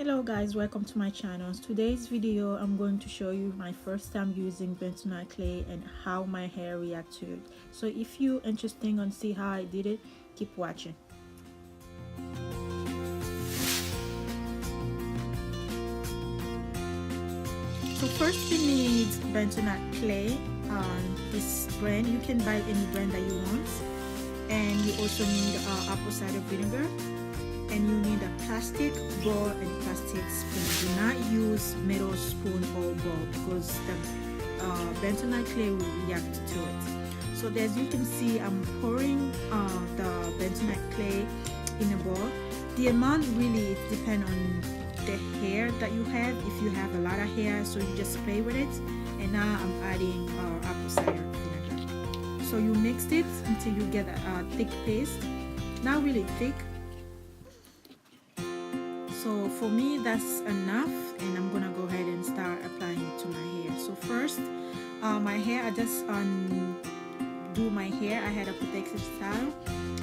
Hello guys, welcome to my channel. Today's video I'm going to show you my first time using bentonite clay and how my hair reacts to it. So if you're interested on see how I did it, keep watching. So first you need bentonite clay. This brand, you can buy any brand that you want, and you also need apple cider vinegar, and you need a plastic bowl and plastic spoon. Do not use metal spoon or bowl because the bentonite clay will react to it. So as you can see, I'm pouring the bentonite clay in a bowl. The amount really depends on the hair that you have. If you have a lot of hair, so you just play with it. And now I'm adding apple cider vinegar. So you mix it until you get a thick paste. Not really thick. So for me that's enough, and I'm gonna go ahead and start applying it to my hair. So first my hair, I just do my hair. I had a protective style,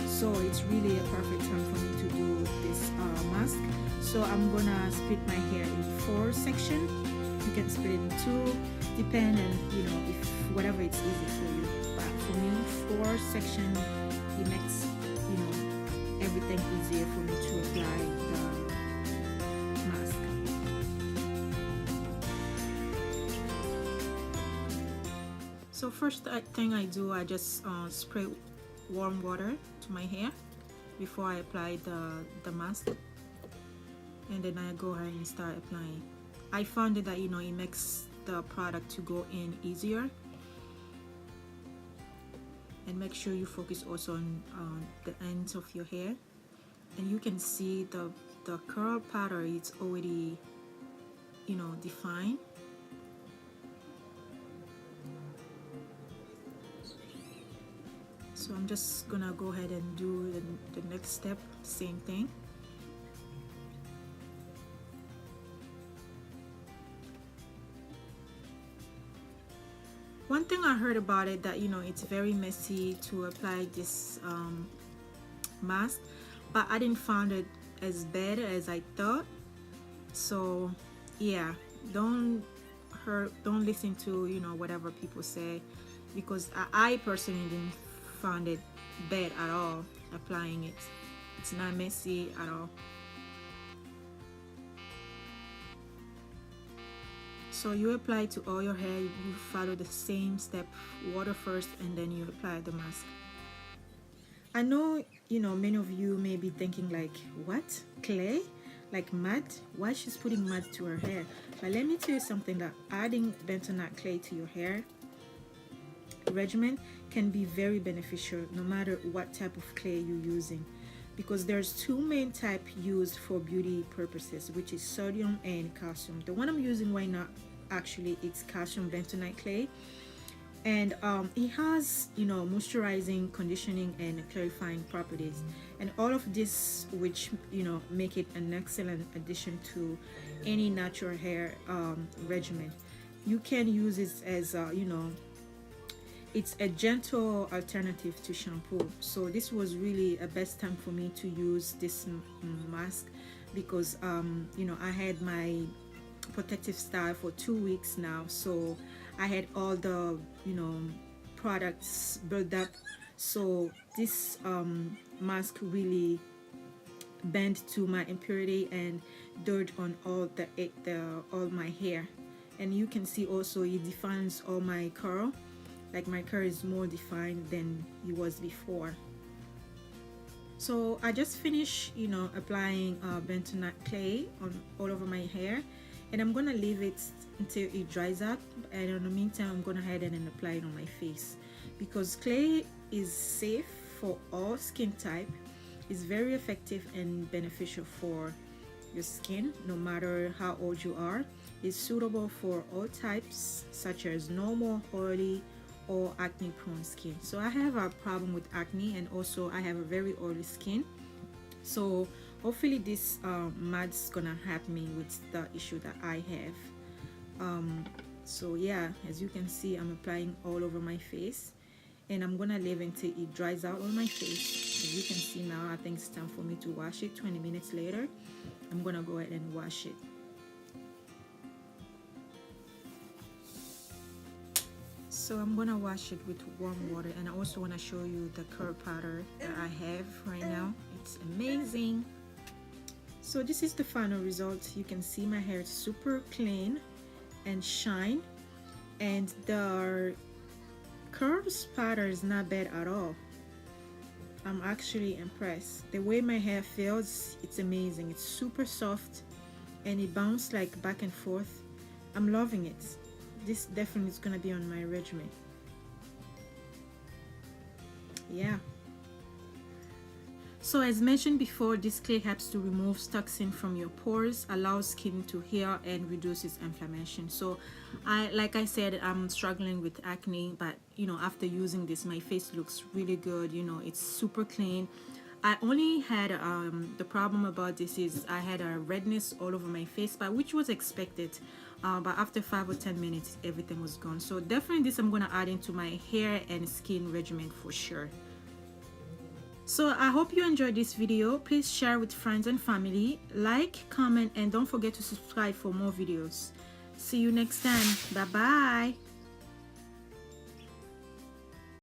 so it's really a perfect time for me to do this mask. So I'm gonna split my hair in 4 sections. You can split it in 2, depending on if whatever it's easy for you. But for me 4 sections, it makes everything easier for me to apply the mask. So first thing I do, I just spray warm water to my hair before I apply the mask, and then I go ahead and start applying. I found that it makes the product to go in easier. And make sure you focus also on the ends of your hair, and you can see the curl pattern. It's already defined. So I'm just gonna go ahead and do the next step, same thing. One thing I heard about it, that it's very messy to apply this mask, but I didn't find it as bad as I thought. So yeah, don't listen to whatever people say, because I personally didn't find it bad at all applying it. It's not messy at all. So you apply to all your hair, you follow the same step, water first and then you apply the mask. I know many of you may be thinking like, what, clay, like mud? Why she's putting mud to her hair? But let me tell you something, that adding bentonite clay to your hair regimen can be very beneficial no matter what type of clay you're using, because there's 2 main types used for beauty purposes, which is sodium and calcium. The one I'm using right now, actually, it's calcium bentonite clay, and it has moisturizing, conditioning and clarifying properties, and all of this which make it an excellent addition to any natural hair regimen. You can use it as it's a gentle alternative to shampoo. So this was really a best time for me to use this mask, because I had my protective style for 2 weeks now, so I had all the products built up. So this mask really bent to my impurity and dirt on all all my hair, and you can see also it defines all my curl. Like my curl is more defined than it was before. So I just finished applying bentonite clay on all over my hair, and I'm gonna leave it until it dries up, and in the meantime I'm gonna head and apply it on my face, because clay is safe for all skin type. It's very effective and beneficial for your skin no matter how old you are. It's suitable for all types, such as normal, oily or acne prone skin. So I have a problem with acne, and also I have a very oily skin, so hopefully this mask gonna help me with the issue that I have. So yeah, as you can see, I'm applying all over my face, and I'm gonna leave until it dries out on my face. As you can see now, I think it's time for me to wash it 20 minutes later. I'm gonna go ahead and wash it. So I'm gonna wash it with warm water, and I also want to show you the curl powder that I have right now. It's amazing. So this is the final result. You can see my hair is super clean and shine, and the curl powder is not bad at all. I'm actually impressed. The way my hair feels, it's amazing. It's super soft and it bounces like back and forth. I'm loving it. This definitely is gonna be on my regimen. Yeah. So as mentioned before, this clay helps to remove toxin from your pores, allows skin to heal, and reduces inflammation. So like I said, I'm struggling with acne, but you know, after using this, my face looks really good. You know, it's super clean. I only had the problem about this is I had a redness all over my face, but which was expected. But after 5 or 10 minutes, everything was gone. So definitely this I'm gonna add into my hair and skin regimen for sure. So I hope you enjoyed this video. Please share with friends and family, like, comment, and don't forget to subscribe for more videos. See you next time. Bye bye.